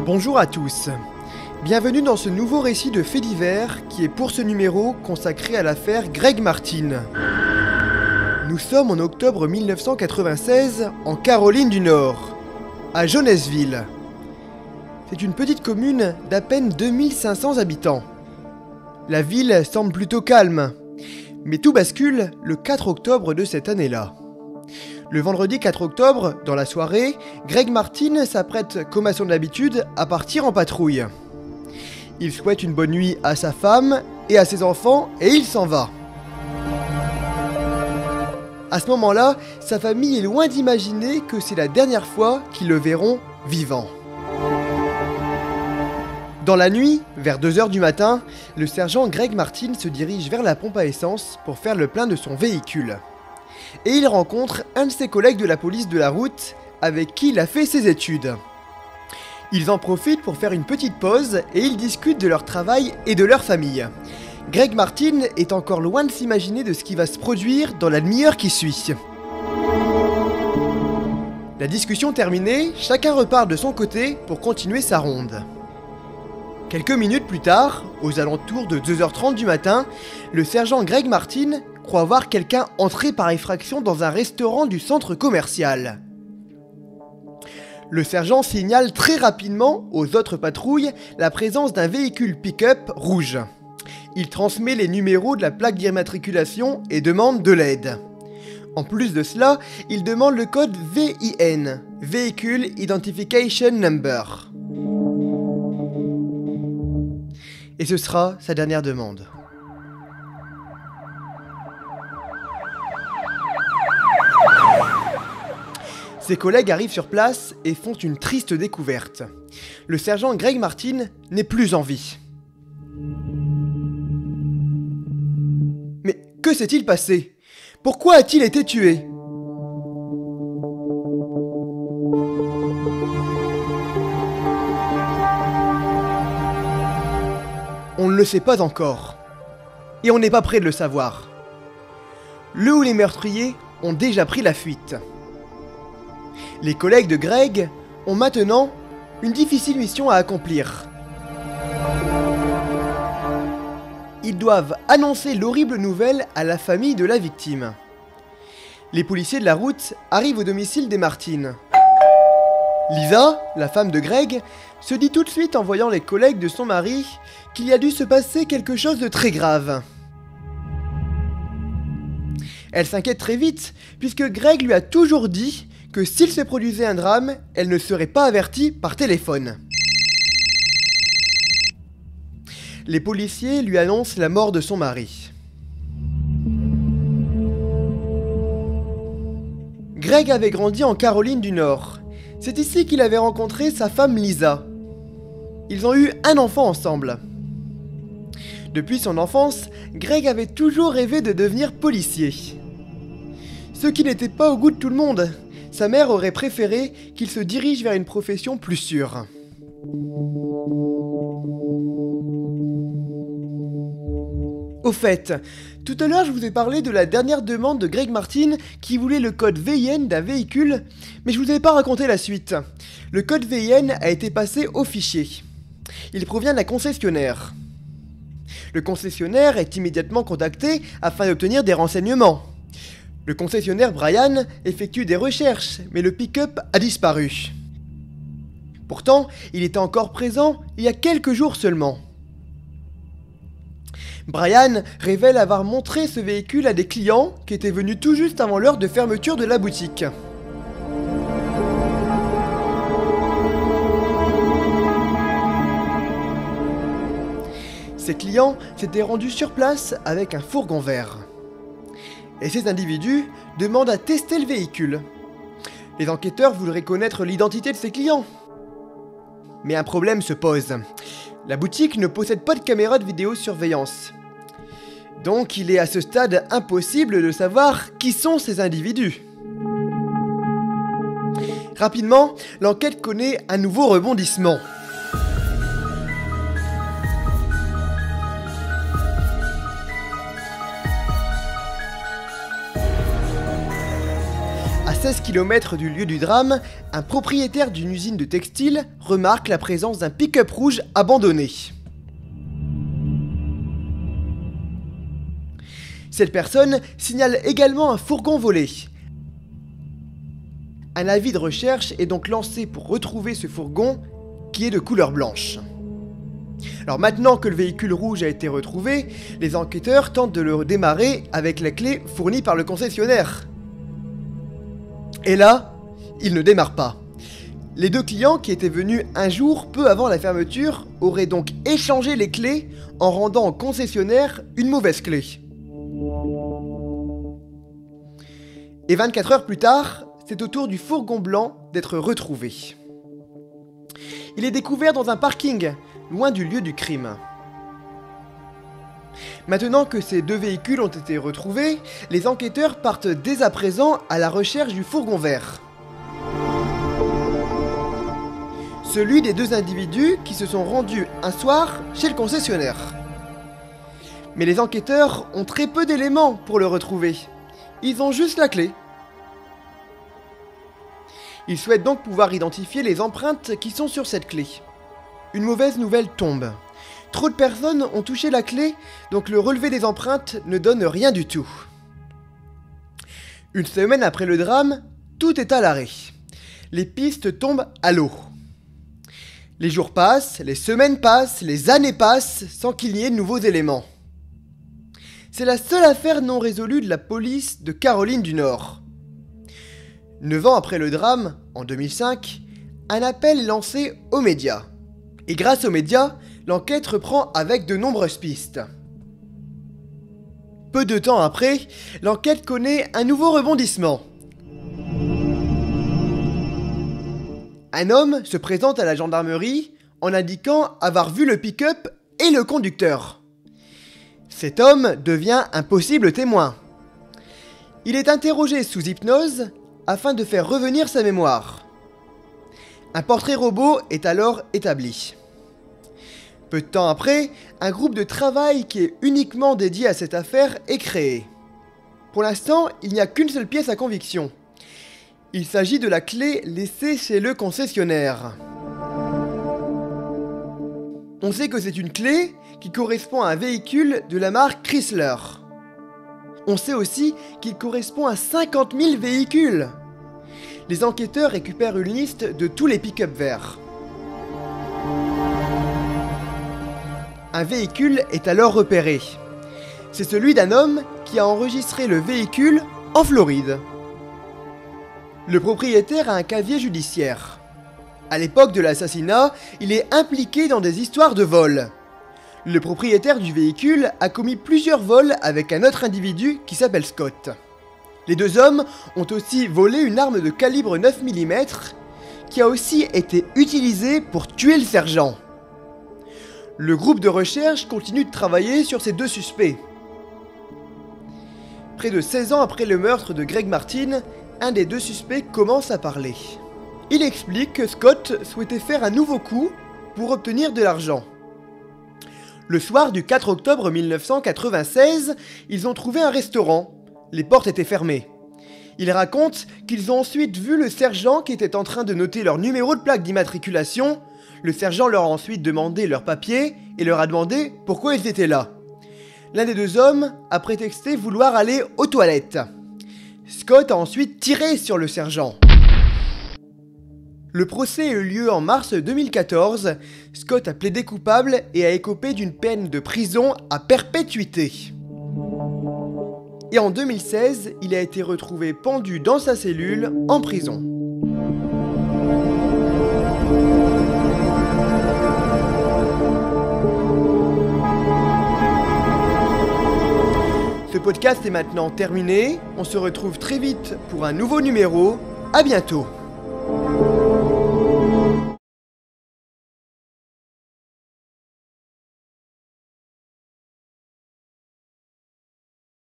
Bonjour à tous, bienvenue dans ce nouveau récit de faits divers qui est pour ce numéro consacré à l'affaire Greg Martin. Nous sommes en octobre 1996 en Caroline du Nord, à Jonesville. C'est une petite commune d'à peine 2500 habitants. La ville semble plutôt calme, mais tout bascule le 4 octobre de cette année-là. Le vendredi 4 octobre, dans la soirée, Greg Martin s'apprête, comme à son habitude, à partir en patrouille. Il souhaite une bonne nuit à sa femme et à ses enfants et il s'en va. À ce moment-là, sa famille est loin d'imaginer que c'est la dernière fois qu'ils le verront vivant. Dans la nuit, vers 2h du matin, le sergent Greg Martin se dirige vers la pompe à essence pour faire le plein de son véhicule. Et il rencontre un de ses collègues de la police de la route avec qui il a fait ses études. Ils en profitent pour faire une petite pause et ils discutent de leur travail et de leur famille. Greg Martin est encore loin de s'imaginer de ce qui va se produire dans la demi-heure qui suit. La discussion terminée, chacun repart de son côté pour continuer sa ronde. Quelques minutes plus tard, aux alentours de 2h30 du matin, le sergent Greg Martin croit voir quelqu'un entrer par effraction dans un restaurant du centre commercial. Le sergent signale très rapidement aux autres patrouilles la présence d'un véhicule pick-up rouge. Il transmet les numéros de la plaque d'immatriculation et demande de l'aide. En plus de cela, il demande le code VIN, Vehicle Identification Number. Et ce sera sa dernière demande. Ses collègues arrivent sur place et font une triste découverte. Le sergent Greg Martin n'est plus en vie. Mais que s'est-il passé? Pourquoi a-t-il été tué? On ne le sait pas encore. Et on n'est pas près de le savoir. Le ou les meurtriers ont déjà pris la fuite. Les collègues de Greg ont maintenant une difficile mission à accomplir. Ils doivent annoncer l'horrible nouvelle à la famille de la victime. Les policiers de la route arrivent au domicile des Martin. Lisa, la femme de Greg, se dit tout de suite en voyant les collègues de son mari qu'il y a dû se passer quelque chose de très grave. Elle s'inquiète très vite puisque Greg lui a toujours dit que s'il se produisait un drame, elle ne serait pas avertie par téléphone. Les policiers lui annoncent la mort de son mari. Greg avait grandi en Caroline du Nord. C'est ici qu'il avait rencontré sa femme Lisa. Ils ont eu un enfant ensemble. Depuis son enfance, Greg avait toujours rêvé de devenir policier. Ce qui n'était pas au goût de tout le monde. Sa mère aurait préféré qu'il se dirige vers une profession plus sûre. Au fait, tout à l'heure je vous ai parlé de la dernière demande de Greg Martin qui voulait le code VIN d'un véhicule, mais je vous ai pas raconté la suite. Le code VIN a été passé au fichier. Il provient d'un concessionnaire. Le concessionnaire est immédiatement contacté afin d'obtenir des renseignements. Le concessionnaire Brian effectue des recherches, mais le pick-up a disparu. Pourtant, il était encore présent il y a quelques jours seulement. Brian révèle avoir montré ce véhicule à des clients qui étaient venus tout juste avant l'heure de fermeture de la boutique. Ces clients s'étaient rendus sur place avec un fourgon vert. Et ces individus demandent à tester le véhicule. Les enquêteurs voudraient connaître l'identité de ces clients. Mais un problème se pose. La boutique ne possède pas de caméra de vidéosurveillance. Donc il est à ce stade impossible de savoir qui sont ces individus. Rapidement, l'enquête connaît un nouveau rebondissement. À 16 km du lieu du drame, un propriétaire d'une usine de textile remarque la présence d'un pick-up rouge abandonné. Cette personne signale également un fourgon volé. Un avis de recherche est donc lancé pour retrouver ce fourgon qui est de couleur blanche. Alors maintenant que le véhicule rouge a été retrouvé, les enquêteurs tentent de le démarrer avec la clé fournie par le concessionnaire. Et là, il ne démarre pas. Les deux clients qui étaient venus un jour peu avant la fermeture auraient donc échangé les clés en rendant au concessionnaire une mauvaise clé. Et 24 heures plus tard, c'est au tour du fourgon blanc d'être retrouvé. Il est découvert dans un parking, loin du lieu du crime. Maintenant que ces deux véhicules ont été retrouvés, les enquêteurs partent dès à présent à la recherche du fourgon vert. Celui des deux individus qui se sont rendus un soir chez le concessionnaire. Mais les enquêteurs ont très peu d'éléments pour le retrouver. Ils ont juste la clé. Ils souhaitent donc pouvoir identifier les empreintes qui sont sur cette clé. Une mauvaise nouvelle tombe. Trop de personnes ont touché la clé, donc le relevé des empreintes ne donne rien du tout. Une semaine après le drame, tout est à l'arrêt. Les pistes tombent à l'eau. Les jours passent, les semaines passent, les années passent, sans qu'il y ait de nouveaux éléments. C'est la seule affaire non résolue de la police de Caroline du Nord. 9 ans après le drame, en 2005, un appel est lancé aux médias. Et grâce aux médias, l'enquête reprend avec de nombreuses pistes. Peu de temps après, l'enquête connaît un nouveau rebondissement. Un homme se présente à la gendarmerie en indiquant avoir vu le pick-up et le conducteur. Cet homme devient un possible témoin. Il est interrogé sous hypnose afin de faire revenir sa mémoire. Un portrait robot est alors établi. Peu de temps après, un groupe de travail qui est uniquement dédié à cette affaire est créé. Pour l'instant, il n'y a qu'une seule pièce à conviction. Il s'agit de la clé laissée chez le concessionnaire. On sait que c'est une clé qui correspond à un véhicule de la marque Chrysler. On sait aussi qu'il correspond à 50 000 véhicules. Les enquêteurs récupèrent une liste de tous les pick-up verts. Un véhicule est alors repéré. C'est celui d'un homme qui a enregistré le véhicule en Floride. Le propriétaire a un casier judiciaire. À l'époque de l'assassinat, il est impliqué dans des histoires de vol. Le propriétaire du véhicule a commis plusieurs vols avec un autre individu qui s'appelle Scott. Les deux hommes ont aussi volé une arme de calibre 9 mm qui a aussi été utilisée pour tuer le sergent. Le groupe de recherche continue de travailler sur ces deux suspects. Près de 16 ans après le meurtre de Greg Martin, un des deux suspects commence à parler. Il explique que Scott souhaitait faire un nouveau coup pour obtenir de l'argent. Le soir du 4 octobre 1996, ils ont trouvé un restaurant. Les portes étaient fermées. Ils racontent qu'ils ont ensuite vu le sergent qui était en train de noter leur numéro de plaque d'immatriculation. Le sergent leur a ensuite demandé leurs papiers et leur a demandé pourquoi ils étaient là. L'un des deux hommes a prétexté vouloir aller aux toilettes. Scott a ensuite tiré sur le sergent. Le procès a eu lieu en mars 2014. Scott a plaidé coupable et a écopé d'une peine de prison à perpétuité. Et en 2016, il a été retrouvé pendu dans sa cellule en prison. Ce podcast est maintenant terminé. On se retrouve très vite pour un nouveau numéro. À bientôt.